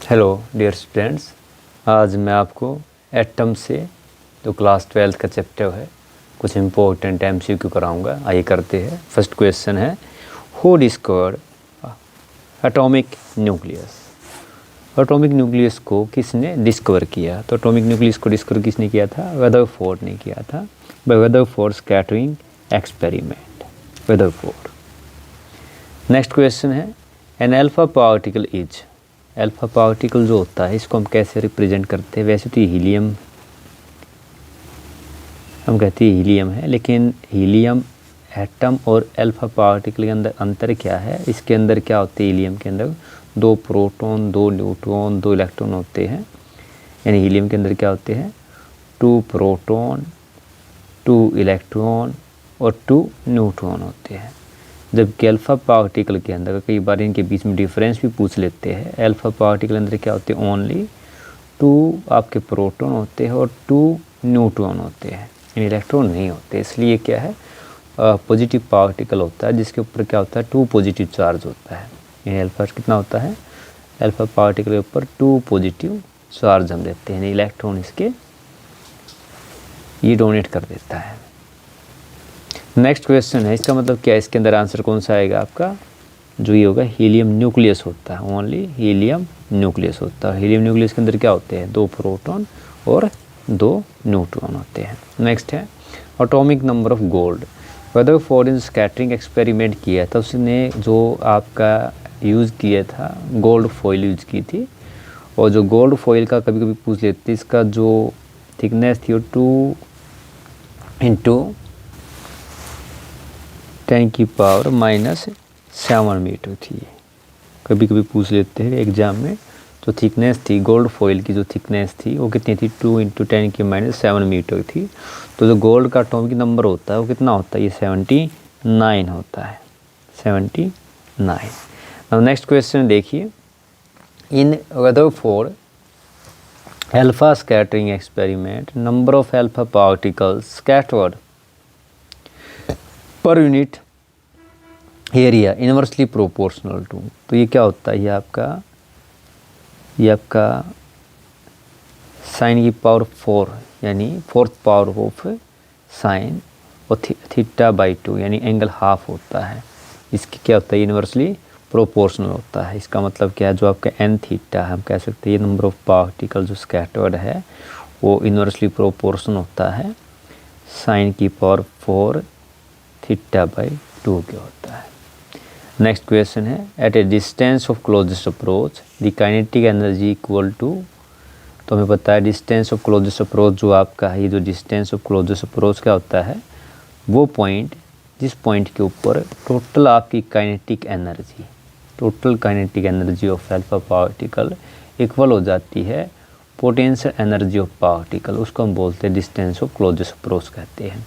Hello dear students, आज मैं आपको एटम से जो क्लास 12 का चैप्टर है कुछ इम्पोर्टेंट एमसीक्यू कराऊंगा। आइए करते हैं। फर्स्ट क्वेश्चन है, who discovered atomic nucleus. Atomic nucleus को किसने डिस्कवर किया? तो एटॉमिक न्यूक्लियस को डिस्कवर किसने किया था? रदरफोर्ड ने किया था, by Rutherford scattering experiment, Rutherford. Next question है, an alpha particle is. Alpha particle जो होता है इसको हम कैसे रिप्रेजेंट करते हैं? वैसे तो हीलियम हम कहते हैं हीलियम है, लेकिन हीलियम एटम और अल्फा पार्टिकल के अंदर अंतर क्या है? इसके अंदर क्या होते हैं? हीलियम के अंदर 2 प्रोटॉन, 2 न्यूट्रॉन, 2 इलेक्ट्रॉन होते हैं। यानी हीलियम के अंदर क्या होते हैं? 2 प्रोटॉन, 2 इलेक्ट्रॉन और 2 न्यूट्रॉन होते हैं। जबकि अल्फ़ा पार्टिकल के अंदर कई बार इनके बीच में डिफरेंस भी पूछ लेते हैं। अल्फ़ा पार्टिकल अंदर क्या होते हैं? ओनली 2 आपके प्रोटॉन होते हैं और 2 न्यूट्रॉन होते हैं, यानी इलेक्ट्रॉन नहीं होते। इसलिए क्या है, पॉजिटिव पार्टिकल होता है जिसके ऊपर क्या होता है? 2 पॉजिटिव चार्ज होता है। यानी अल्फ़ा कितना होता है? अल्फ़ा पार्टिकल के ऊपर 2 पॉजिटिव चार्ज हम देते हैं, यानी इलेक्ट्रॉन इसके ये डोनेट कर देता है। नेक्स्ट क्वेश्चन है, इसका मतलब क्या है? इसके अंदर आंसर कौन सा आएगा आपका? जो ये होगा हीलियम न्यूक्लियस होता है, ओनली हीलियम न्यूक्लियस होता है। हीलियम न्यूक्लियस के अंदर क्या होते हैं? 2 प्रोटॉन और 2 न्यूट्रॉन होते हैं। नेक्स्ट है, atomic number of gold. Rutherford ने स्कैटरिंग एक्सपेरिमेंट किया था, उसने जो आपका यूज़ किया था गोल्ड फॉइल यूज़ की थी। और जो गोल्ड फॉइल का कभी कभी पूछ लेते हैं, इसका जो थिकनेस थी वो 2 × 10⁻⁻7 मीटर थी। कभी कभी पूछ लेते हैं एग्जाम में। जो थिकनेस थी गोल्ड फॉइल की, जो थिकनेस थी वो कितनी थी? 2 × 10⁻⁷ मीटर थी। तो जो गोल्ड का एटॉमिक नंबर होता है वो कितना होता है? ये 79 होता है, 79। अब नेक्स्ट क्वेश्चन देखिए, in Rutherford alpha scattering experiment number of alpha particles scattered पर unit area inversely proportional to. तो ये क्या होता है? ये आपका साइन की पावर 4, यानी 4th पावर ऑफ साइन और θ/2, यानी एंगल हाफ होता है। इसकी क्या होता है? इनवर्सली प्रोपोर्शनल होता है। इसका मतलब क्या है? जो आपका n थीटा है, हम कह सकते हैं ये नंबर ऑफ पार्टिकल जो स्कैटर्ड है वो इनवर्सली प्रोपोर्शनल होता है साइन की पावर 4 θ/2 के होता है। नेक्स्ट क्वेश्चन है, at a distance of closest approach the kinetic energy equal to. तो हमें पता है डिस्टेंस ऑफ क्लोजेस्ट अप्रोच जो आपका है, ये जो डिस्टेंस ऑफ क्लोजेस्ट अप्रोच क्या होता है? वो पॉइंट जिस पॉइंट के ऊपर टोटल आपकी kinetic energy of alpha particle equal हो जाती है पोटेंशियल एनर्जी ऑफ पार्टिकल, उसको हम बोलते हैं डिस्टेंस ऑफ क्लोजेस्ट अप्रोच कहते हैं।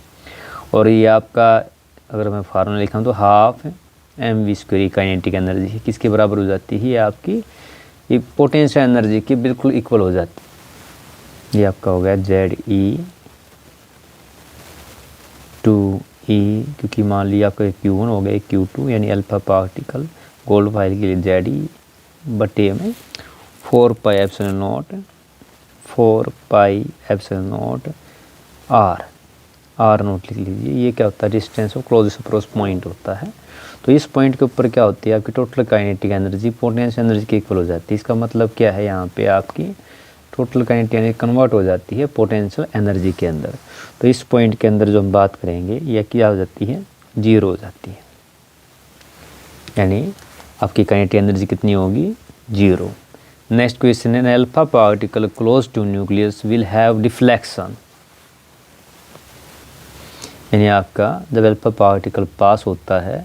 और ये आपका अगर मैं फार्मूला लिखा हूँ तो ½ mv² काइनेटिक एनर्जी किसके बराबर हो जाती है? ये आपकी ये पोटेंशियल एनर्जी की बिल्कुल इक्वल हो जाती है। ये आपका हो गया ZE/2E, क्योंकि मान लिया आपका Q1 हो गया Q2, यानी अल्फा पार्टिकल गोल्ड फाइल के लिए ZE/में 4πε0 R0 लिख लीजिए। ये क्या होता है? Distance of closest approach point होता है। तो इस पॉइंट के ऊपर क्या होती है? आपकी total kinetic energy potential energy के इक्वल हो जाती है। इसका मतलब क्या है? यहाँ पे आपकी टोटल काइनेटिक एनर्जी कन्वर्ट हो जाती है पोटेंशियल एनर्जी के अंदर। तो इस पॉइंट के अंदर जो हम बात करेंगे यह क्या हो जाती है? 0 हो जाती है, यानी आपकी काइनेटिक एनर्जी कितनी होगी? 0। नेक्स्ट क्वेश्चन है, alpha particle close to nucleus will have deflection. यानी आपका जब अल्फा पार्टिकल पास होता है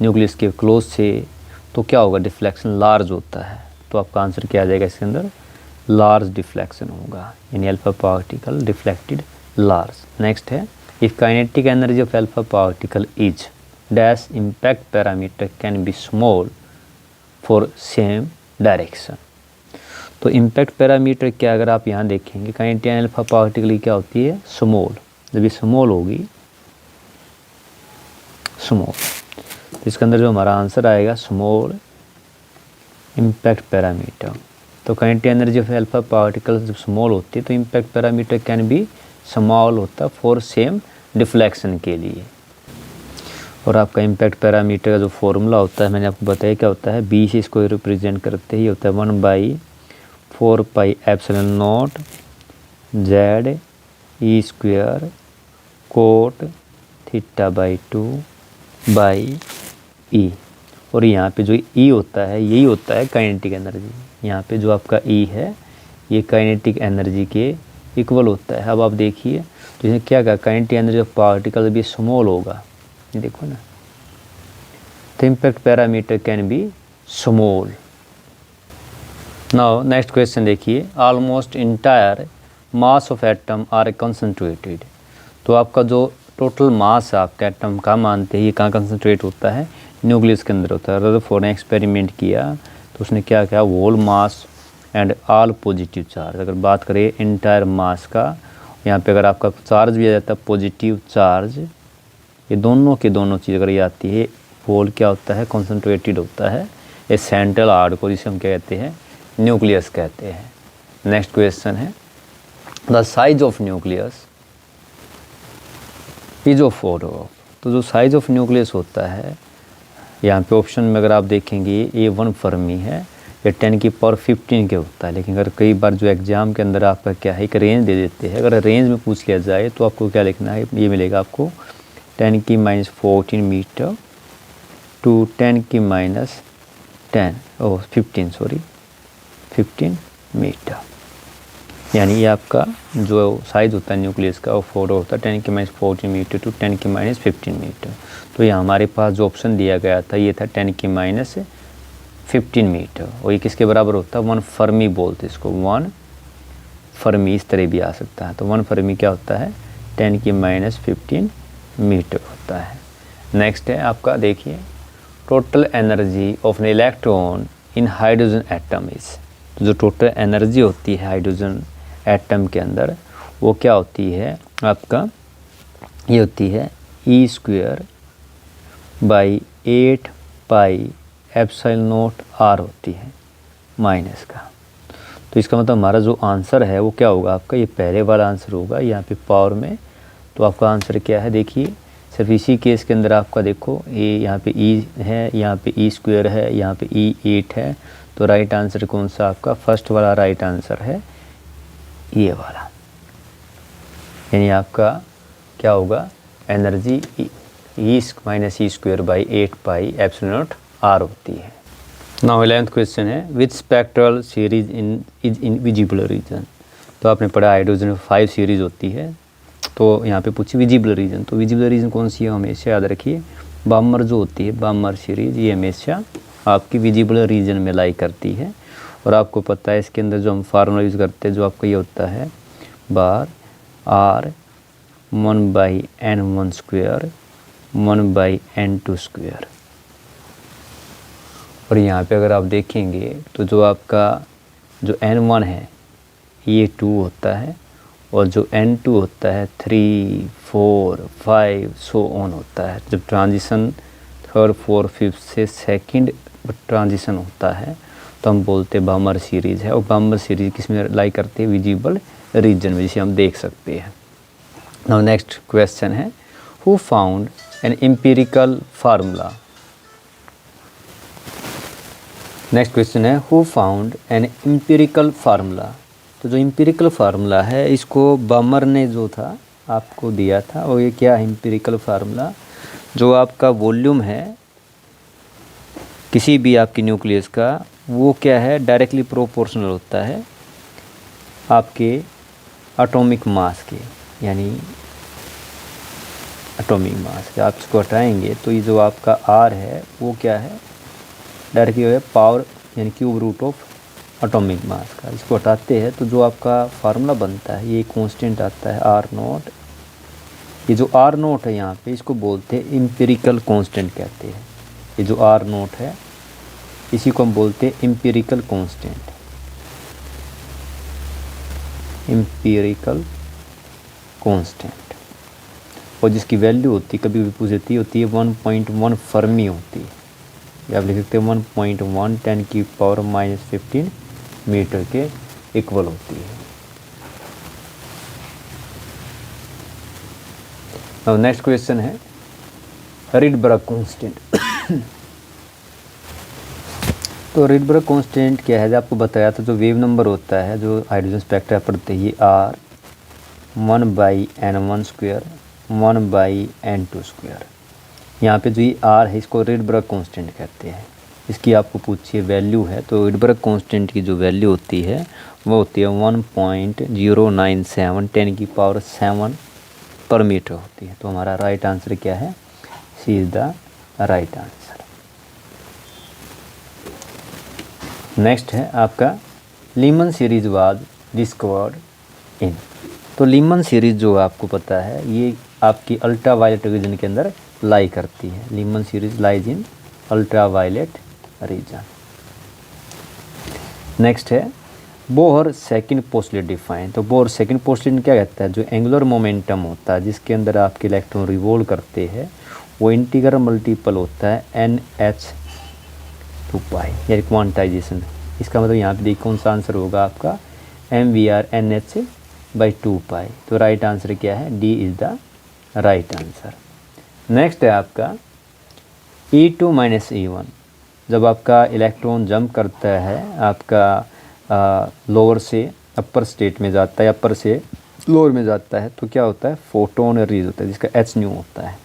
न्यूक्लियस के क्लोज से तो क्या होगा? डिफ्लेक्शन लार्ज होता है। तो आपका आंसर क्या आ जाएगा इसके अंदर? लार्ज डिफ्लेक्शन होगा, यानी alpha particle deflected large. Next है, if kinetic energy of alpha particle is dash impact parameter can be small for same direction. तो इम्पैक्ट पैरामीटर क्या, अगर आप यहाँ देखेंगे काइनेटिक अल्फा पार्टिकल की क्या होती है? स्मॉल। जब ये स्मॉल होगी, स्मॉल, तो इसके अंदर जो हमारा आंसर आएगा स्मॉल इम्पैक्ट पैरामीटर तो kinetic energy of alpha particle जब स्मॉल होती है तो impact parameter can be small होता है फॉर सेम डिफ्लेक्शन के लिए। और आपका इम्पैक्ट पैरामीटर का जो फॉर्मूला होता है मैंने आपको बताया क्या होता है, बी से इसको रिप्रेजेंट करते ही होता है 1/4 pi epsilon naught Z E square cot theta by 2 by E. और यहाँ पे जो ई होता है यही होता है काइनेटिक एनर्जी। यहाँ पे जो आपका ई है ये काइनेटिक एनर्जी के इक्वल होता है। अब आप देखिए तो इसने क्या कहा, काइनेटिक एनर्जी ऑफ पार्टिकल भी स्मॉल होगा, ये देखो ना, तो impact parameter can be small. Now next question देखिए, almost entire mass of atom are concentrated. तो आपका जो टोटल मास है आपका एटम का मानते हैं ये कहाँ कंसंट्रेट होता है, न्यूक्लियस के अंदर होता है। रदरफोर्ड ने एक्सपेरिमेंट किया तो उसने क्या किया, whole mass and all positive charge. अगर बात करें इंटायर मास का, यहाँ पे अगर आपका चार्ज भी आ जाता है पॉजिटिव चार्ज, ये दोनों की दोनों चीज़ अगर ये आती है, होल क्या होता है कंसंट्रेटेड होता है, ये सेंट्रल हार्ड को जिसे हम क्या कहते हैं न्यूक्लियस कहते हैं। नेक्स्ट क्वेश्चन है, the size of nucleus is of 4। तो जो साइज ऑफ न्यूक्लियस होता है यहाँ पे ऑप्शन में अगर आप देखेंगे ये 1 फर्मी है, ये 10 की पावर 15 के होता है। लेकिन अगर कई बार जो एग्जाम के अंदर आपका क्या है एक रेंज दे देते हैं, अगर रेंज में पूछ लिया जाए तो आपको क्या लिखना है, ये मिलेगा आपको 10 की -14 मीटर टू 10 की -15 मीटर। यानी ये आपका जो साइज़ होता है न्यूक्लियस का वो 4 होता है, 10 की -14 मीटर टू 10 की -15 मीटर। तो ये हमारे पास जो ऑप्शन दिया गया था ये था 10 की -15 मीटर। और ये किसके बराबर होता है, 1 फर्मी बोलते इसको, 1 फर्मी इस तरह भी आ सकता है। तो 1 फर्मी क्या होता है, 10 की -15 मीटर होता है। नेक्स्ट है आपका देखिए, total energy of an electron in hydrogen atom is. तो जो टोटल एनर्जी होती है हाइड्रोजन एटम के अंदर वो क्या होती है आपका, ये होती है E² by 8 pi epsilon naught R होती है माइनस का। तो इसका मतलब हमारा जो आंसर है वो क्या होगा आपका, ये पहले वाला आंसर होगा यहाँ पे पावर में। तो आपका आंसर क्या है देखिए, सिर्फ इसी केस के अंदर आपका देखो ये यहाँ पे E है, यहाँ पे E² है, यहाँ पे E8 है। तो राइट आंसर कौन सा आपका, फर्स्ट वाला राइट आंसर है ये वाला। यानी आपका क्या होगा, energy E- by 8 pi epsilon naught R होती है। नाउ 11th क्वेश्चन है, which spectral series is in visible region. तो आपने पढ़ा हाइड्रोजन 5 सीरीज होती है, तो यहाँ पे पूछी विजिबल रीजन। तो विजिबल रीजन कौन सी है हमेशा याद रखिए, बामर जो होती है बामर सीरीज ये हमेशा आपकी विजिबल रीजन में लाई करती है। और आपको पता है इसके अंदर जो हम फार्मूला यूज़ करते हैं जो आपका ये होता है बार R 1/n1² 1/n2²। और यहाँ पे अगर आप देखेंगे तो जो आपका जो n1 है ये 2 होता है और जो n2 होता है 3, 4, 5 सो ऑन होता है। जब ट्रांजिशन 3rd, 4th, 5th से सेकंड ट्रांजिशन होता है तो हम बोलते हैं बामर सीरीज़ है। और बामर सीरीज़ किस में लाई करती है, विजिबल रीजन में, जिसे हम देख सकते हैं। नाउ नेक्स्ट क्वेश्चन है, who found an empirical formula. Next question है, who found an empirical formula. तो जो एम्पिरिकल फार्मूला है इसको बामर ने जो था आपको दिया था, और ये क्या है एम्पिरिकल फार्मूला, जो आपका वॉल्यूम है किसी भी आपकी न्यूक्लियस का वो क्या है डायरेक्टली प्रोपोर्शनल होता है आपके एटॉमिक मास के। यानी एटॉमिक मास के आप इसको हटाएंगे तो ये जो आपका R है वो क्या है डायरेक्टली है पावर यानी cube root of atomic mass का। इसको हटाते हैं तो जो आपका फार्मूला बनता है ये कांस्टेंट आता है R0। ये जो R0 है यहाँ पे इसको बोलते हैं एम्पिरिकल कांस्टेंट कहते हैं। ये जो R0 है इसी को हम बोलते हैं एम्पिरिकल कांस्टेंट, एम्पिरिकल कांस्टेंट। और जिसकी वैल्यू होती है कभी भी पूछती होती है 1.1 फर्मी होती है। या आप लिख सकते हैं 1.1 10 की पावर -15 मीटर के इक्वल होती है। अब नेक्स्ट क्वेश्चन है रिडबर्ग कांस्टेंट। तो रिडबर्ग कांस्टेंट क्या है, जो आपको बताया था, जो वेव नंबर होता है जो हाइड्रोजन स्पेक्ट्रा पढ़ते ही R 1/n1² 1/n2²। यहाँ पे जो ये R है इसको रिडबर्ग कांस्टेंट कहते हैं। इसकी आपको पूछिए वैल्यू है, तो रिडबर्ग कांस्टेंट की जो वैल्यू होती है वो होती है 1.097 10⁻⁷ पर मीटर होती है। तो हमारा राइट आंसर क्या है, C is the right answer. Next है आपका Lyman series was discovered in. तो लीमन सीरीज जो आपको पता है ये आपकी अल्ट्रा वायलेट रीजन के अंदर लाई करती है। Lyman series lies in ultra violet region. Next है बोहर सेकंड पोस्टलेट डिफाइन। तो बोहर सेकंड पोस्टलेट क्या कहता है, जो एंगुलर मोमेंटम होता है जिसके अंदर आपके इलेक्ट्रॉन रिवॉल्व करते हैं वो इंटीग्रल मल्टीपल होता है NH2π या क्वांटाइजेशन। इसका मतलब यहाँ पे देखिए कौन सा आंसर होगा आपका MVR NH/2π। तो राइट आंसर क्या है, D is the right answer. Next है आपका E2 - E1। जब आपका इलेक्ट्रॉन जंप करता है आपका लोअर से अपर स्टेट में जाता है, अपर से लोअर में जाता है, तो क्या होता है, फोटोन रिलीज होता है जिसका H न्यू होता है।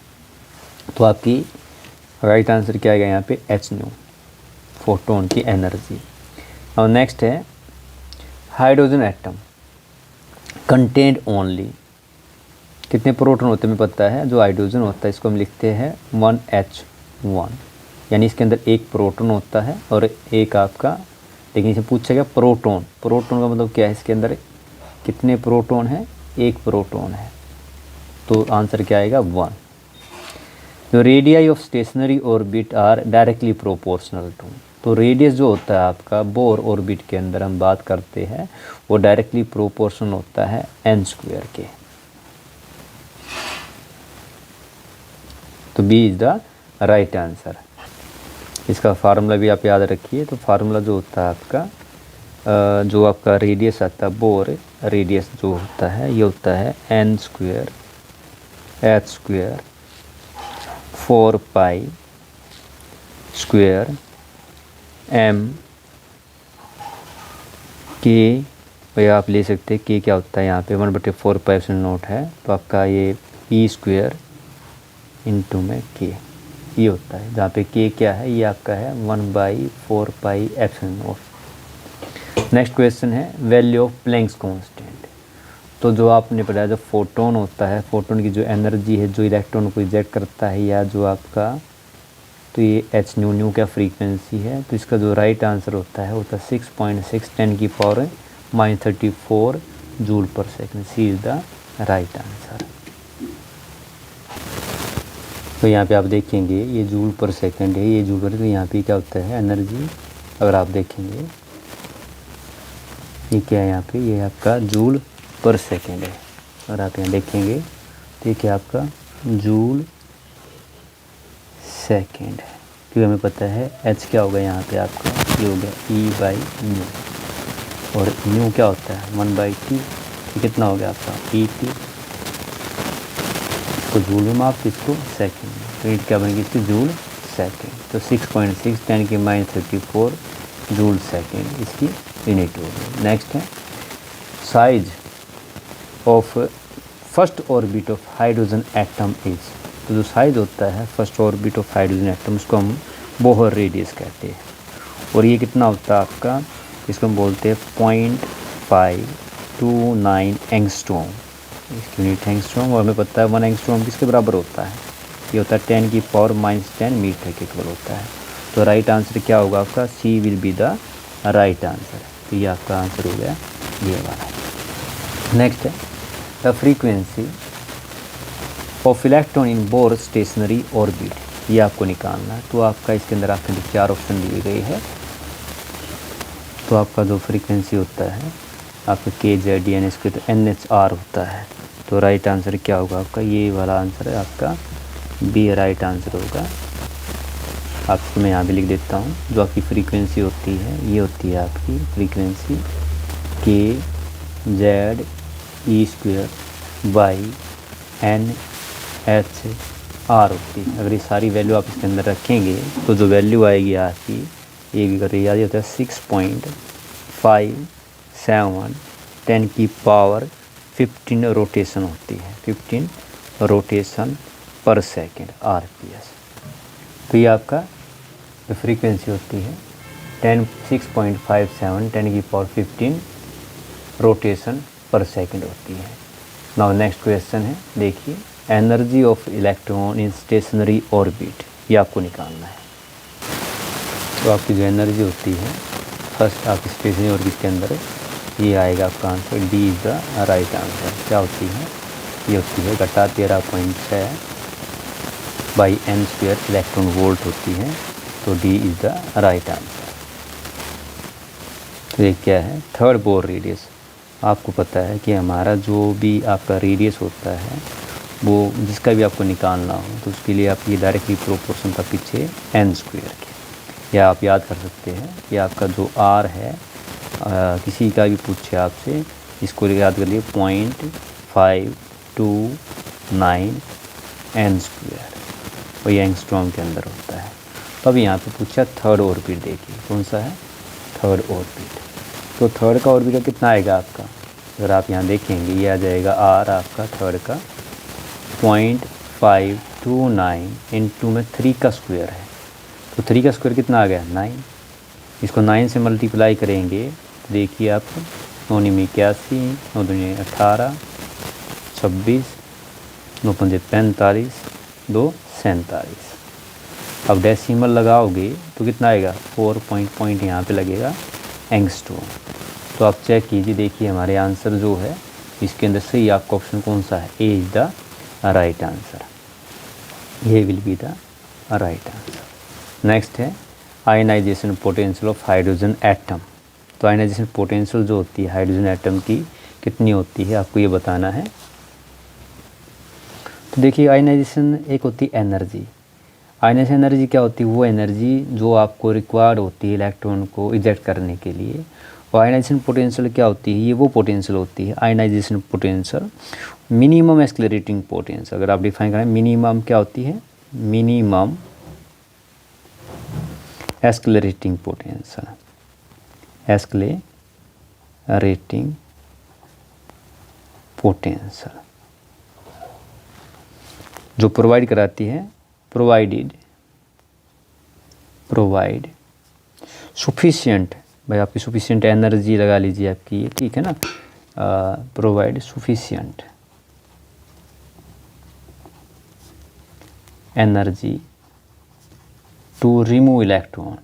तो आपकी राइट आंसर क्या आएगा यहाँ पे, H न्यू, फोटोन की एनर्जी। और नेक्स्ट है हाइड्रोजन एटम कंटेंट ओनली। कितने प्रोटॉन होते हैं हमें पता है, जो हाइड्रोजन होता है इसको हम लिखते हैं 1H1, यानी इसके अंदर एक प्रोटॉन होता है और एक आपका, लेकिन इसे पूछा गया प्रोटॉन। प्रोटॉन का मतलब क्या है, इसके अंदर कितने प्रोटॉन हैं, एक प्रोटॉन है। तो आंसर क्या आएगा, 1। तो radii of stationary orbit are directly proportional to. तो रेडियस जो होता है आपका बोर ऑर्बिट के अंदर हम बात करते हैं वो डायरेक्टली प्रोपोर्शनल होता है n² के। तो B is the right answer. इसका फार्मूला भी आप याद रखिए। तो फार्मूला जो होता है आपका जो आपका रेडियस आता है, बोर रेडियस जो होता है ये होता है n² h² 4π² m k, या आप ले सकते हैं k क्या होता है यहाँ पे 1/4π है। तो आपका ये e² इंटू में k ये होता है, जहाँ पे k क्या है, ये आपका है 1/4π। नेक्स्ट क्वेश्चन है वैल्यू ऑफ प्लैंक्स कांस्टेंट। तो जो आपने पढ़ा, जो फोटोन होता है, फोटोन की जो एनर्जी है जो इलेक्ट्रॉन को इजेक्ट करता है, या जो आपका, तो ये H न्यू का फ्रीक्वेंसी है। तो इसका जो राइट आंसर होता है 6.6 10⁻34 joule per second. C is the right answer. तो यहाँ पे आप देखेंगे ये जूल पर सेकंड है, ये जूल पर, तो यहाँ पे क्या होता है एनर्जी, अगर आप देखेंगे ये क्या है यहाँ पे, ये आपका जूल पर सेकंड है। और आप यहाँ देखेंगे तो ये क्या आपका जूल सेकंड है, क्योंकि हमें पता है H क्या होगा यहाँ पे आपका, ये हो गया E/न्यू, और न्यू क्या होता है 1/T। ये कितना हो गया आपका ET, इसको जूल में माप, इसको सेकंड में, तो ये क्या बनेगी इसकी जूल सेकंड। तो 6.6 10⁻34 जूल सेकंड इसकी यूनिट होगी। नेक्स्ट है size of first orbit of hydrogen atom is. तो जो साइज होता है first orbit of hydrogen atom उसको हम बोहर रेडियस कहते हैं, और ये कितना होता है आपका, इसको हम बोलते हैं 0.529 एंगस्ट्रॉम, इसकी यूनिट एंगस्ट्रॉम। और हमें पता है 1 एंगस्ट्रॉम किसके बराबर होता है, ये होता है 10⁻⁻10 मीटर के इक्वल होता है। तो राइट आंसर क्या होगा आपका, C will be the right answer. तो ये आपका आंसर हो गया ये वाला। नेक्स्ट है the frequency of electron in bore stationery orbit, ये आपको निकालना है। तो आपका इसके अंदर आपके 4 ऑप्शन दिए गए हैं। तो आपका जो फ्रीक्वेंसी होता है आपका KZN, इसके तो NHR होता है। तो राइट आंसर क्या होगा आपका, ये वाला आंसर है आपका बी राइट आंसर होगा। आपको मैं यहाँ भी लिख देता हूँ। जो आपकी फ्रीक्वेंसी होती है ये होती है आपकी frequency K Z E square by N H R होती है। अगर ये सारी वैल्यू आप इसके अंदर रखेंगे तो जो वैल्यू आएगी आपकी ये अगर याद होता है 6.57 10 की पावर 15 रोटेशन होती है, 15 रोटेशन पर सेकेंड RPS। तो ये आपका जो फ्रीक्वेंसी होती है 6.57 10 की पावर 15 रोटेशन पर सेकेंड होती है। नाउ नेक्स्ट क्वेश्चन है, देखिए energy of electron in stationery orbit, ये आपको निकालना है। तो आपकी जो एनर्जी होती है फर्स्ट आप स्टेशनरी ऑर्बिट के अंदर ये आएगा आपका answer, D is the right answer. क्या होती है, ये होती है घटा 13.6 by N square electron volt होती है। तो D is the right answer. तो ये क्या है, थर्ड बोर रेडियस। आपको पता है कि हमारा जो भी आपका रेडियस होता है वो जिसका भी आपको निकालना हो तो उसके लिए आप ये डायरेक्टली प्रोपोर्शन था पीछे एन स्क्वायर के, या आप याद कर सकते हैं कि आपका जो आर है किसी का भी पूछे आपसे इसको याद कर लिए 0.529 एन स्क्वायर, वही एंगस्ट्रॉम के अंदर होता है। तो अब यहाँ पे पूछा थर्ड ऑर्बिट, देखिए कौन सा है थर्ड ऑर्बिट। तो थर्ड का ऑर्बिट कितना आएगा आपका, अगर आप यहाँ देखेंगे ये आ जाएगा आर आपका थर्ड का 0.529 इंटू में 3 का स्क्वायर है। तो 3 का स्क्वायर कितना आ गया 9, इसको 9 से मल्टीप्लाई करेंगे तो देखिए आप 9 में 81, 9 दूनी 18, 26, 9 पंजे 45, 2 47। अब डेसिमल लगाओगे तो कितना आएगा 4 पॉइंट यहाँ पे लगेगा एंगस्ट्रॉम। तो आप चेक कीजिए, देखिए हमारे आंसर जो है इसके अंदर सही आपका ऑप्शन कौन सा है, A is the right answer, ये will be the right answer. Next है ionization potential of hydrogen atom. तो आयनाइजेशन पोटेंशियल जो होती है हाइड्रोजन एटम की कितनी होती है आपको ये बताना है। तो देखिए आयनाइजेशन एक होती है एनर्जी। आयनाइजेशन एनर्जी क्या होती है, वो एनर्जी जो आपको रिक्वायर्ड होती है इलेक्ट्रॉन को इजेक्ट करने के लिए। और आयनाइजेशन पोटेंशियल क्या होती है, ये वो पोटेंशियल होती है ionization potential minimum accelerating potential. अगर आप डिफाइन करें मिनिमम क्या होती है, minimum accelerating potential, accelerating potential जो प्रोवाइड कराती है, प्रोवाइड सफिशिएंट, भाई आपकी सफिशिएंट एनर्जी लगा लीजिए आपकी ये, ठीक है ना, provide sufficient energy to remove electron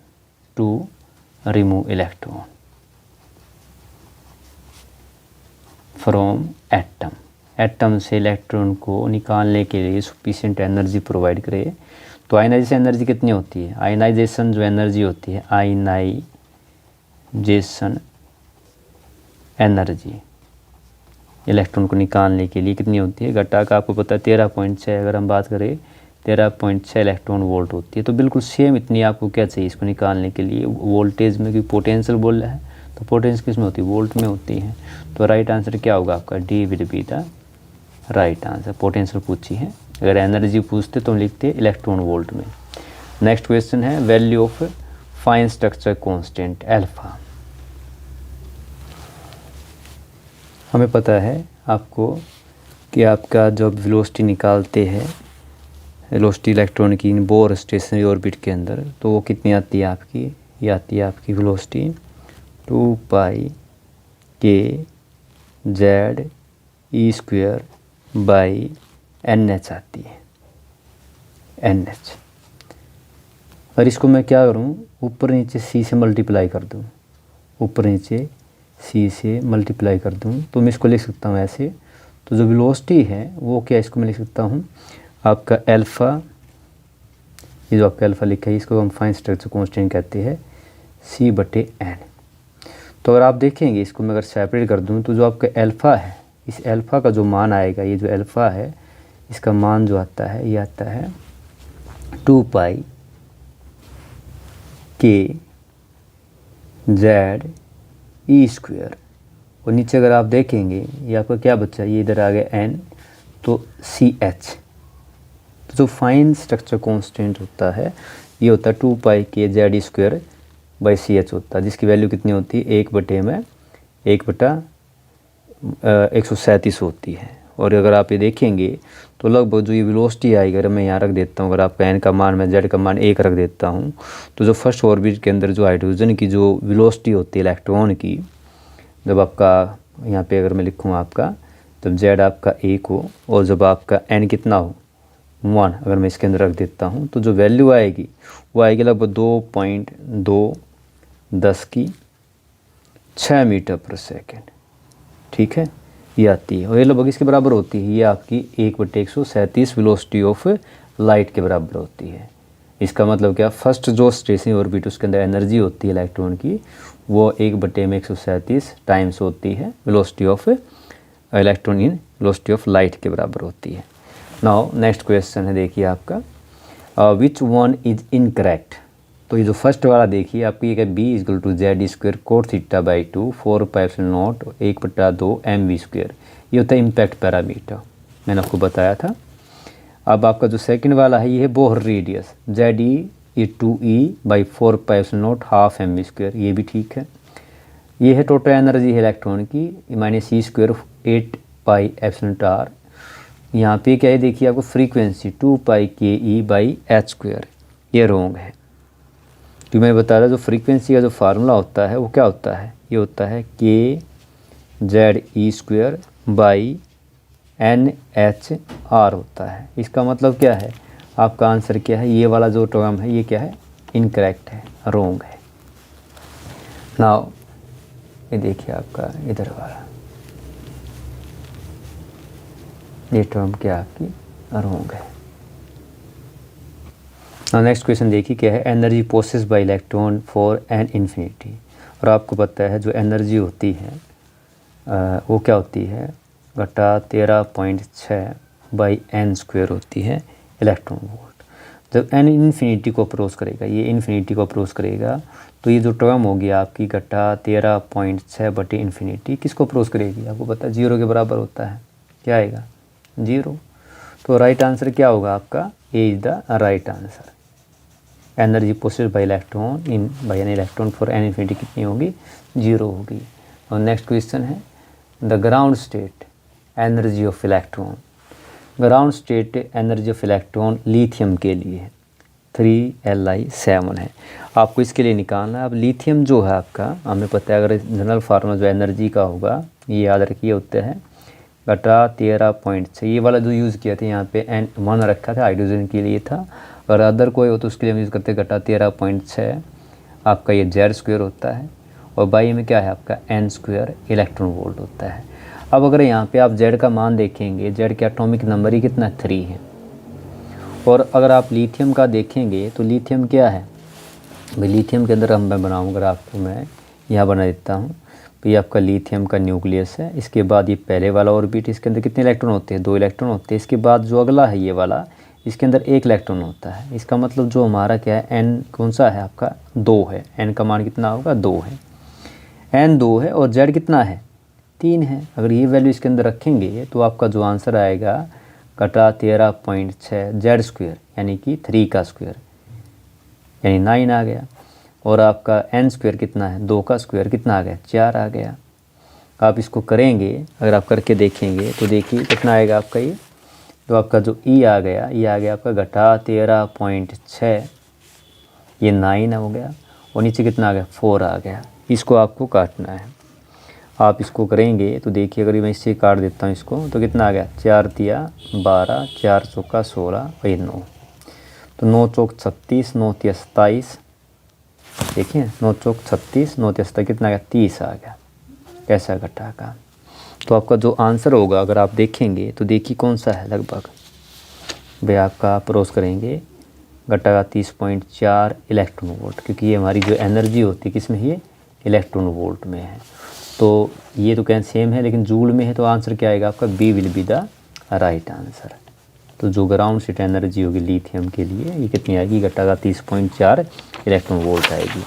from atom. Atom से इलेक्ट्रॉन को निकालने के लिए सफिशिएंट एनर्जी प्रोवाइड करे। तो आयनाइजेशन एनर्जी कितनी होती है, आयनाइजेशन जो एनर्जी होती है, आयनाइजेशन एनर्जी इलेक्ट्रॉन को निकालने के लिए कितनी होती है, घटा का आपको पता है 13.6, अगर हम बात करें 13.6 इलेक्ट्रॉन वोल्ट होती है। तो बिल्कुल सेम इतनी आपको क्या चाहिए इसको निकालने के लिए, वोल्टेज में, क्योंकि पोटेंशियल बोल रहा है तो पोटेंशियल किस में होती है, वोल्ट में होती है। तो राइट आंसर क्या होगा आपका, D will be the right answer. Potential पूछी है, अगर एनर्जी पूछते तो हम लिखते इलेक्ट्रॉन वोल्ट में। नेक्स्ट क्वेश्चन है value of fine structure constant alpha. हमें पता है आपको कि आपका जब वेलोसिटी निकालते हैं, वेलोसिटी इलेक्ट्रॉन की इन बोर स्टेशनरी ऑर्बिट के अंदर, तो वो कितनी आती है आपकी, ये आती है आपकी velocity 2 pi K Z E square by NH आती है, NH। और इसको मैं क्या करूँ, ऊपर नीचे C से मल्टीप्लाई कर दूँ, ऊपर नीचे C से मल्टीप्लाई कर दूँ, तो मैं इसको लिख सकता हूँ ऐसे। तो जो वेलोसिटी है वो क्या, इसको मैं लिख सकता हूँ आपका अल्फ़ा, ये जो आपका अल्फ़ा लिखा है इसको हम फाइन स्ट्रक्चर कांस्टेंट कहते हैं C/N। तो अगर आप देखेंगे इसको मैं अगर सेपरेट कर दूँ तो जो आपका अल्फ़ा है, इस अल्फ़ा का जो मान आएगा, ये जो अल्फ़ा है इसका मान जो आता है ये आता है 2 pi K Z E square, और नीचे अगर आप देखेंगे ये आपका क्या बचा, ये इधर आ गया एन, तो सी एच। तो जो फाइन स्ट्रक्चर कांस्टेंट होता है ये होता है 2 pi K Z E square by C H होता है, जिसकी वैल्यू कितनी होती है 1/137 होती है। और अगर आप ये देखेंगे तो लगभग जो ये वेलोसिटी आएगी, अगर मैं यहाँ रख देता हूँ, अगर आपका एन का मान, मैं जेड का मान 1 रख देता हूँ, तो जो फर्स्ट ऑर्बिट के अंदर जो हाइड्रोजन की जो वेलोसिटी होती है इलेक्ट्रॉन की, जब आपका यहाँ पे अगर मैं लिखूँ आपका, जब जेड आपका 1 हो और जब आपका एन कितना हो 1, अगर मैं इसके अंदर रख देता हूँ, तो जो वैल्यू आएगी वो आएगी लगभग 2.210⁶ मीटर पर सेकेंड। ठीक है, ये आती है, और ये लगभग इसके बराबर होती है, ये आपकी 1/137 वेलोसिटी ऑफ लाइट के बराबर होती है। इसका मतलब क्या, फर्स्ट जो स्टेशनरी ऑर्बिट उसके अंदर एनर्जी होती है इलेक्ट्रॉन की, वो 1/137 टाइम्स होती है velocity of electron in velocity of light के बराबर होती है। नाउ नेक्स्ट क्वेश्चन है, देखिए आपका विच वन इज इनकरेक्ट। तो ये जो फर्स्ट वाला देखिए आपकी ये B equal to Z square cot theta by 2 4πε0 1/2 mv square, ये होता है इम्पैक्ट पैरामीटर, मैंने आपको बताया था। अब आपका जो सेकंड वाला है ये है Bohr radius Z E 2e by 4πε0 half mv square, ये भी ठीक है। ये है टोटल एनर्जी है इलेक्ट्रॉन की -c² 8πε0r। यहाँ पे क्या है देखिए आपको frequency 2πke by h square, ये रॉन्ग है। तो मैं बता रहा जो फ्रीक्वेंसी का जो फार्मूला होता है वो क्या होता है, ये होता है K Z E square by N H R होता है। इसका मतलब क्या है, आपका आंसर क्या है, ये वाला जो टर्म है ये क्या है, इनकरेक्ट है, रॉन्ग है। नाउ ये देखिए आपका इधर वाला ये टर्म क्या आपकी रॉन्ग है। नेक्स्ट क्वेश्चन देखिए क्या है, energy possess by electron for N infinity. और आपको पता है जो एनर्जी होती है वो क्या होती है, घटा 13.6 बाई एन स्क्वायर होती है इलेक्ट्रॉन वोल्ट। जब एन इन्फिनिटी को अप्रोच करेगा, ये इन्फिनिटी को अप्रोच करेगा, तो ये जो टर्म होगी आपकी घटा 13.6 बटे इन्फिनिटी किसको अप्रोच करेगी, आपको पता है 0 के बराबर होता है, क्या आएगा 0। तो राइट आंसर क्या होगा आपका, A is the right answer. Energy possessed by electron in by N electron for N infinity कितनी होगी, 0 होगी। और नेक्स्ट क्वेश्चन है the ground state energy of electron. Ground state energy of electron lithium के लिए 3Li7 है। आपको इसके लिए निकालना है। अब लिथियम जो है आपका, हमें पता है अगर जनरल फार्मूला जो एनर्जी का होगा ये याद रखिए होते हैं घटा 13.6, ये वाला जो यूज़ किया था यहाँ पे N1 रखा था हाइड्रोजन के लिए था, और अदर कोई हो तो उसके लिए हम यूज़ करते हैं घटा 13.6, आपका ये जेड स्क्वायर होता है, और बाई में क्या है आपका एन स्क्वायर इलेक्ट्रॉन वोल्ट होता है। अब अगर यहाँ पे आप जेड का मान देखेंगे, जेड का एटॉमिक नंबर ही कितना 3 है। और अगर आप लिथियम का देखेंगे तो लिथियम क्या है भाई, लिथियम के अंदर मैं बनाऊँगा आपको, मैं यहाँ बना देता हूँ। तो ये आपका लिथियम का न्यूक्लियस है, इसके बाद ये पहले वाला ऑर्बिट, इसके अंदर कितने इलेक्ट्रॉन होते हैं, 2 इलेक्ट्रॉन होते हैं। इसके बाद जो अगला है ये वाला, इसके अंदर 1 इलेक्ट्रॉन होता है। इसका मतलब जो हमारा क्या है, एन कौन सा है आपका 2 है, एन का मान कितना होगा 2 है, एन 2 है, और जेड कितना है 3 है। अगर ये वैल्यू इसके अंदर रखेंगे तो आपका जो आंसर आएगा घटा 13.6 जेड स्क्वायर यानी कि 3 का स्क्वायर यानी 9 आ गया, और आपका एन स्क्वायर कितना है 2 का स्क्वायर कितना आ गया 4 आ गया। आप इसको करेंगे, अगर आप करके देखेंगे तो देखिए कितना आएगा आपका ये, तो आपका जो ई आ गया, ये आ गया आपका घटा 13.6, ये 9 हो गया, और नीचे कितना आ गया 4 आ गया। इसको आपको काटना है। आप इसको करेंगे तो देखिए अगर मैं इससे काट देता हूँ इसको, तो कितना आ गया 4 तिया 12, 4 चौका 16 और ये 9, तो 9 चौक 36, 9 तिया 27, देखिए 9 चौक 36, 9 तिया 27 कितना आ गया 30 आ गया, कैसा घटा का। तो आपका जो आंसर होगा अगर आप देखेंगे तो देखिए कौन सा है, लगभग भाई आपका अप्रोच करेंगे घटा का 30.4 इलेक्ट्रॉन वोल्ट, क्योंकि ये हमारी जो एनर्जी होती है किस में, ये इलेक्ट्रॉन वोल्ट में है। तो ये तो क्या सेम है, लेकिन जूल में है, तो आंसर क्या आएगा आपका, B will be the right answer. तो जो ग्राउंड स्टेट एनर्जी होगी लिथियम के लिए ये कितनी आएगी, घटाकर 30.4 इलेक्ट्रॉन वोल्ट आएगी।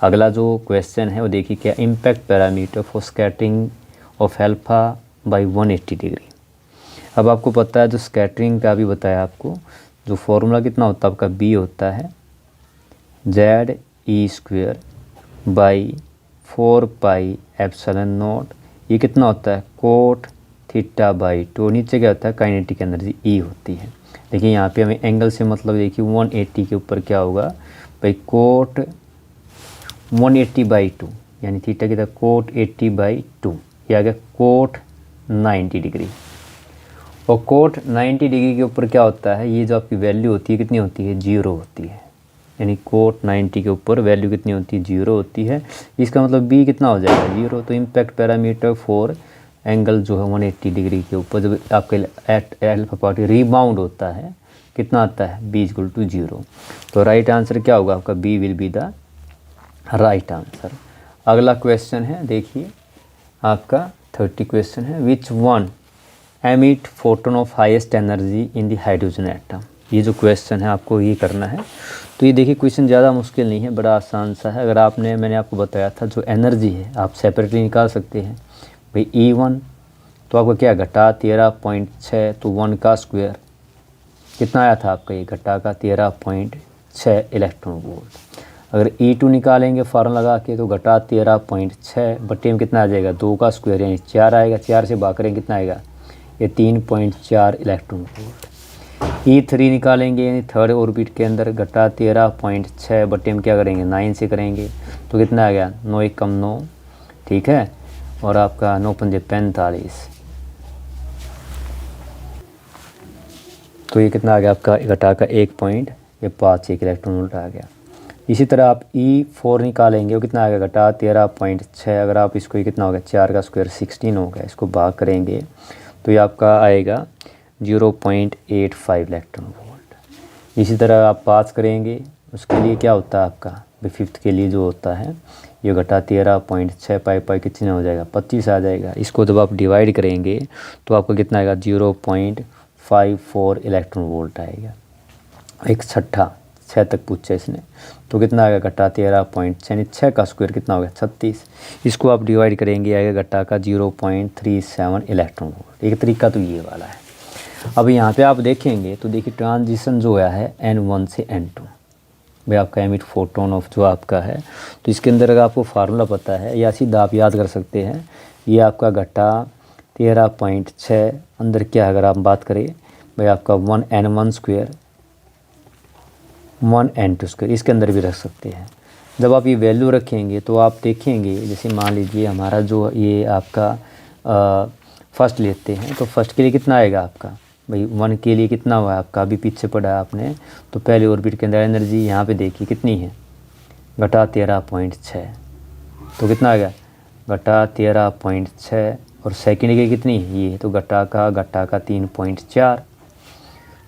अगला जो क्वेश्चन है वो देखिए क्या, impact parameter for scattering of alpha by 180 degree. अब आपको पता है जो स्कैटरिंग का भी बताया आपको, जो फॉर्मूला कितना होता है आपका, बी होता है ZE² बाई 4πε0। ये कितना होता है, कोट θ/2। नीचे क्या होता है, काइनेटिक एनर्जी E होती है। देखिए यहाँ पे हमें एंगल से मतलब देखिए 180 के ऊपर क्या होगा भाई, कोट 180/2 यानी थीटा की तरह कोट 80/2, ये आ गया कोट 90 डिग्री। और कोट 90 डिग्री के ऊपर क्या होता है, ये जो आपकी वैल्यू होती है कितनी होती है, 0 होती है। यानी कोट 90 के ऊपर वैल्यू कितनी होती है, 0 होती है। इसका मतलब बी कितना हो जाएगा, 0। तो इम्पैक्ट पैरामीटर फॉर एंगल जो है 180 डिग्री के ऊपर जब आपके अल्फा पार्टिकल रीबाउंड होता है कितना आता है, बी इक्वल टू 0। तो राइट आंसर क्या होगा आपका, B will be the right answer. अगला क्वेश्चन है देखिए आपका 30 क्वेश्चन है, which one emit photon of highest energy in the hydrogen atom. ये जो क्वेश्चन है आपको ये करना है। तो ये देखिए क्वेश्चन ज़्यादा मुश्किल नहीं है, बड़ा आसान सा है। अगर आपने, मैंने आपको बताया था जो एनर्जी है आप सेपरेटली निकाल सकते हैं भाई। E1 तो आपका क्या घटा 13.6, तो 1 का स्क्वायर कितना आया था आपका, ये घटा का 13.6 इलेक्ट्रॉन वोल्ट। अगर E2 निकालेंगे फार्मूला लगा के तो घटा 13.6 बटे में कितना आ जाएगा, 2 का स्क्वायर यानी 4 आएगा। 4 से भाग करेंगे कितना आएगा, ये 3.4 इलेक्ट्रॉन वोल्ट। E3 निकालेंगे यानी थर्ड ऑर्बिट के अंदर, घटा 13.6 बटे में क्या करेंगे, 9 से करेंगे तो कितना आ गया, 9 1 कम 9, ठीक है। और आपका 9 पंजे 45, तो ये कितना आ गया आपका, घटा का 1.5 इलेक्ट्रॉन वोल्ट आ गया। इसी तरह आप E4 निकालेंगे वो कितना आएगा, घटा 13.6। अगर आप इसको, ये कितना हो गया, 4 का स्क्वायर 16 हो गया, इसको भाग करेंगे तो ये आपका आएगा 0.85 इलेक्ट्रॉन वोल्ट। इसी तरह आप पास करेंगे उसके लिए क्या होता है आपका, फिफ्थ के लिए जो होता है ये घटा 13.6 पाई कितने हो जाएगा, 25 आ जाएगा। इसको जब आप डिवाइड करेंगे तो आपका कितना आएगा, 0.54 इलेक्ट्रॉन वोल्ट आएगा। एक छठा 6 तक पूछा इसने, तो कितना आएगा, घटा 13.6 6 का स्क्वायर कितना हो गया, 36। इसको आप डिवाइड करेंगे आएगा घटा का 0.37 इलेक्ट्रॉन वोल्ट। एक तरीका तो ये वाला है। अब यहाँ पे आप देखेंगे तो देखिए ट्रांजिशन जो है N1 से N2 भाई, आपका एमिट फोटोन ऑफ जो आपका है, तो इसके अंदर अगर आपको फार्मूला पता है या सीधा आप याद कर सकते हैं, ये आपका घटा 13.6 अंदर क्या है, अगर आप बात करें भाई आपका 1N1 स्क्वायर 1N2 स्क्वायर, इसके अंदर भी रख सकते हैं। जब आप ये वैल्यू रखेंगे तो आप देखेंगे, जैसे मान लीजिए हमारा जो ये आपका फर्स्ट लेते हैं तो फर्स्ट के लिए कितना आएगा आपका भाई, 1 के लिए कितना हुआ आपका, अभी पीछे पड़ा है आपने, तो पहले ऑर्बिट के अंदर एनर्जी यहाँ पे देखिए कितनी है, घटा 13.6, तो कितना आ गया, घटा 13.6। और सेकंड की कितनी है ये, तो घटा का 3.4,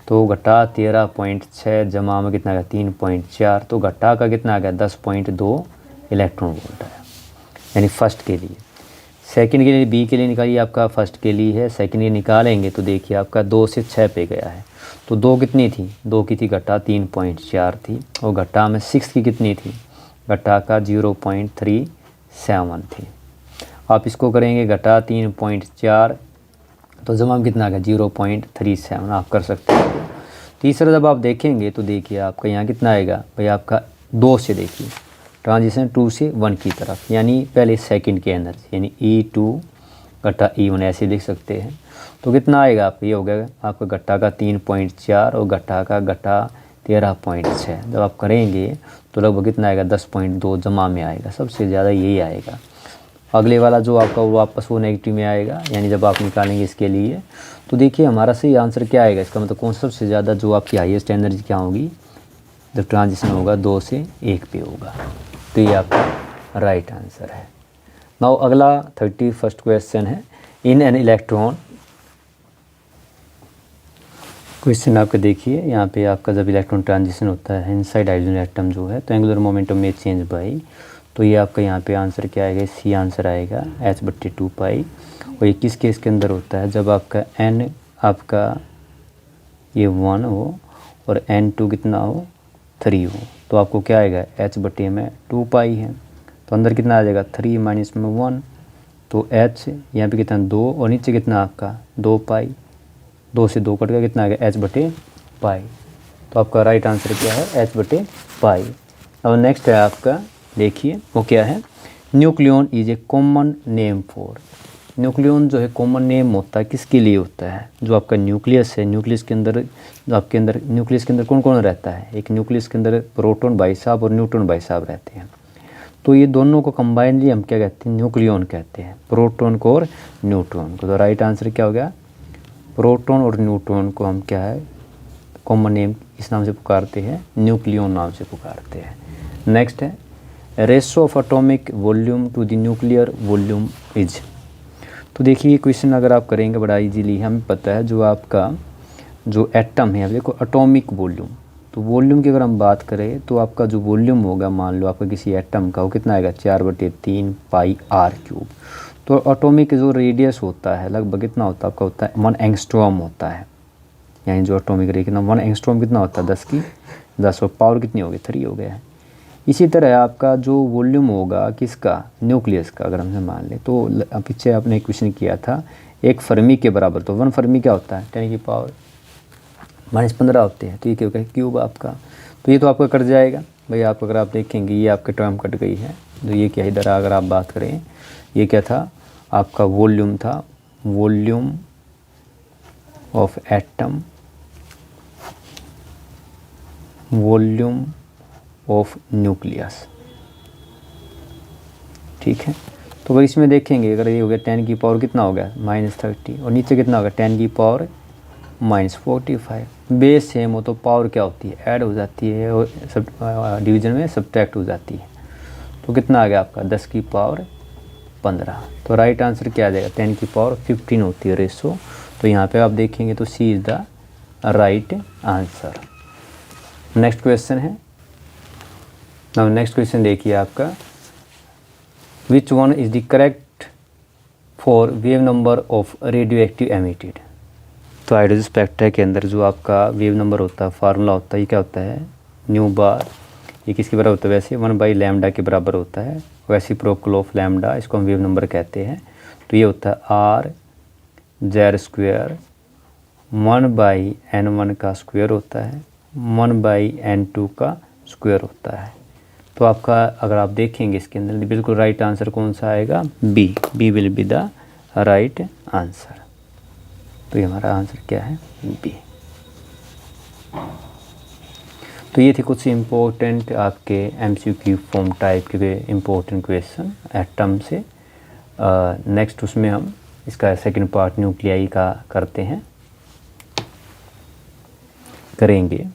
तो घटा 13.6 जमा में कितना आ गया 3.4, तो घटा का कितना आ गया 10.2 इलेक्ट्रॉन वोल्ट आया, यानी फर्स्ट के लिए। सेकंड के लिए, बी के लिए निकालिए, आपका फर्स्ट के लिए है, सेकंड के निकालेंगे तो देखिए आपका 2 से 6 पे गया है, तो 2 कितनी थी, 2 की थी घटा 3.4 थी, और घटा में 6 की कितनी थी, घटा का 0.37 थी। आप इसको करेंगे घटा 3.4 तो जमा में कितना आ गया 0.37 आप कर सकते हैं। तीसरा जब आप देखेंगे तो देखिए आपका यहाँ कितना आएगा भाई, आपका 2 से देखिए ट्रांजिशन 2 से 1 की तरफ, यानी पहले सेकंड की एनर्जी यानी E2 घटा E1 ऐसे लिख सकते हैं। तो कितना आएगा आपका, ये हो गया आपका घटा का 3.4 और घटा का 13.6। जब आप करेंगे तो लगभग कितना आएगा 10.2 जमा में आएगा, सबसे ज़्यादा यही आएगा। अगले वाला जो आपका वो वापस वो नेगेटिव में आएगा, यानी जब आप निकालेंगे इसके लिए तो देखिए हमारा सही आंसर क्या आएगा, इसका मतलब कौन सबसे ज़्यादा जो आपकी हाईएस्ट एनर्जी क्या होगी जब ट्रांजिशन होगा 2 से 1 पे होगा, तो ये आपका राइट आंसर है। नाउ अगला 31st क्वेश्चन है, इन एन इलेक्ट्रॉन। क्वेश्चन आपका देखिए यहाँ पे आपका जब इलेक्ट्रॉन ट्रांजिशन होता है इनसाइड हाइड्रोजन एटम जो है, तो एंगुलर मोमेंटम में चेंज बाई, तो ये आपका यहाँ पे आंसर क्या आएगा, सी आंसर आएगा h/2 पाई। और ये किस केस के अंदर होता है, जब आपका n आपका ये 1 हो और N2 कितना हो 3 हो, तो आपको क्या आएगा H बटे में 2 पाई है, तो अंदर कितना आ जाएगा 3 माइनस में 1, तो H यहाँ पे कितना 2 और नीचे कितना आपका 2 पाई, 2 से 2 कट गया, कितना आ गया H बटे पाई। तो आपका राइट आंसर क्या है H बटे पाई। अब नेक्स्ट है आपका, देखिए वो क्या है, nucleon is a common name for. Nucleon जो है कॉमन नेम होता है किसके लिए होता है, जो आपका न्यूक्लियस है, न्यूक्लियस के अंदर जो आपके अंदर न्यूक्लियस के अंदर कौन कौन रहता है, एक न्यूक्लियस के अंदर प्रोटॉन भाई साहब और न्यूट्रॉन भाई साहब रहते हैं, तो ये दोनों को कंबाइनली हम क्या कहते हैं न्यूक्लियन कहते हैं, प्रोटॉन को और न्यूट्रॉन को। तो राइट आंसर क्या हो गया, प्रोटॉन और न्यूट्रॉन को हम क्या है कॉमन नेम इस नाम से पुकारते हैं, न्यूक्लियन नाम से पुकारते हैं। नेक्स्ट है ratio of atomic volume to the nuclear volume is. तो देखिए ये क्वेश्चन अगर आप करेंगे बड़ा इजीली, हमें पता है जो आपका जो एटम है, अब देखो एटॉमिक वॉल्यूम, तो वॉल्यूम की अगर हम बात करें तो आपका जो वॉल्यूम होगा, मान लो आपका किसी एटम का, वो कितना आएगा 4/3 पाई r³। तो एटॉमिक जो रेडियस होता है लगभग कितना होता है आपका, होता है 1 एंगस्ट्रॉम होता है, यानी जो एटॉमिक रेडियस कितना 1 एंगस्ट्रॉम कितना होता है 10 और पावर कितनी होगी 3 हो गया है। इसी तरह आपका जो वॉल्यूम होगा किसका, न्यूक्लियस का, अगर हमने मान ले तो पीछे आपने क्वेश्चन किया था 1 फर्मी के बराबर, तो 1 फर्मी क्या होता है 10⁻⁻15 होते हैं, तो ये क्या होगा क्यूब आपका, तो ये तो आपका कट जाएगा भाई। आप अगर आप देखेंगे ये आपके टर्म कट गई है, तो ये क्या इधर अगर आप बात करें ये क्या था आपका वॉल्यूम था, volume of atom, volume of nucleus, ठीक है। तो भाई इसमें देखेंगे अगर ये हो गया 10 की पावर कितना हो गया -30 और नीचे कितना होगा 10 की पावर -45, बेस सेम हो तो पावर क्या होती है ऐड हो जाती है और सब डिवीजन में सब्ट्रैक्ट हो जाती है, तो कितना आ गया आपका 10 की पावर 15। तो राइट आंसर क्या आ जाएगा 10 की पावर 15 होती है रेशो, तो यहाँ पे आप देखेंगे तो C is the right answer. Next question है, नाउ नेक्स्ट क्वेश्चन देखिए आपका, which one is the correct for wave number of radioactive emitted. तो हाइड्रोजन स्पेक्ट्रा के अंदर जो आपका वेव नंबर होता है, फार्मूला होता है, ये क्या होता है न्यू बार, ये किसके बराबर होता है वैसे 1/λ के बराबर होता है, रेसिप्रोकल ऑफ लैम्डा, इसको हम वेव नंबर कहते हैं। तो ये होता है r² 1/n1 का स्क्वायर होता है, 1/n2 का स्क्वायर होता है। तो आपका अगर आप देखेंगे इसके अंदर बिल्कुल राइट आंसर कौन सा आएगा, B will be the right answer. तो ये हमारा आंसर क्या है बी। तो ये थे कुछ इम्पोर्टेंट आपके MCQ फॉर्म टाइप के इम्पोर्टेंट क्वेश्चन एटम से। नेक्स्ट उसमें हम इसका सेकंड पार्ट न्यूक्लियाई का करेंगे।